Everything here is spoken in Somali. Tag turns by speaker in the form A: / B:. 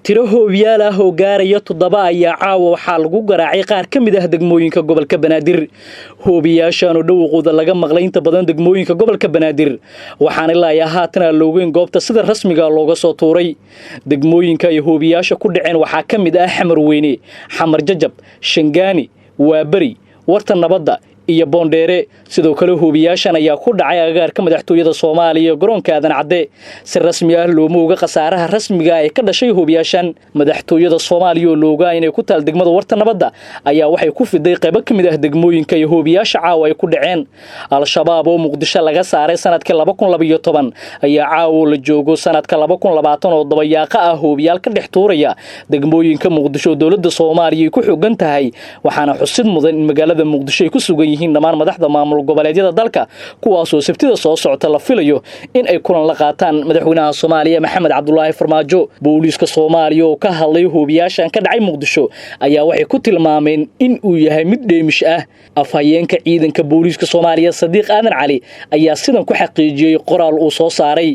A: tiro hoobiyaal ah oo gaaraya 7 ayaa caawa waxaa lagu garaacay qaar ka mid ah degmooyinka gobolka Banaadir. Hoobiyaashan oo dhawaqooda laga maqlay inta badan degmooyinka gobolka Banaadir waxaana ilaa haatan loogeyn goobta sida rasmiga looga soo tuuray. Degmooyinka ay hoobiyaasha ku dhaceen waxaa ka mid ah Xamar Weyne, Xamar Jajab, Shangaani, Waabari, Warta Nabadda iyo Boondheere. sidoo kale hoobiyaashan ayaa ku dhacay agagaarka madaxtooyada Soomaaliya garoonka Aadan Cadde. si rasmi ah looma oga qasaaraha rasmiga ah ee ka dhashay hoobiyaashan. madaxtooyada Soomaaliya oo looga inay ku taal degmada Warta Nabadda ayaa waxay ku fiday qayb ka mid ah degmooyinka ay hoobiyaasha caawa ay ku dhaceen. Al-Shabaab oo Muqdisho laga saaray sanadkii 2012 ayaa caawa la joogo sanadka 2020 oo dabayaaqa ah hoobiyaal ka dhex tuuraya degmooyinka Muqdisho. dawladda Soomaaliya ku xooggan tahay waxaana xusid mudan in magaalada Muqdisho ay ku sugan yihiin dhamaan madaxda maamul goboleedyada dalka kuwaas oo sabtida soo socota la filayo in ay kulan la qaataan madaxweynaha Soomaaliya Maxamed Cabdullaahi Farmaajo. booliiska Soomaaliya oo ka hadlay hoobiyaashan ka dhacay Muqdisho ayaa waxay ku tilmaameen in uu yahay mid dheemish ah. afhayeenka ciidanka booliiska Soomaaliya Sadiiq Aadan Cali ayaa sidan ku xaqiijiyay qoraal uu soo saaray.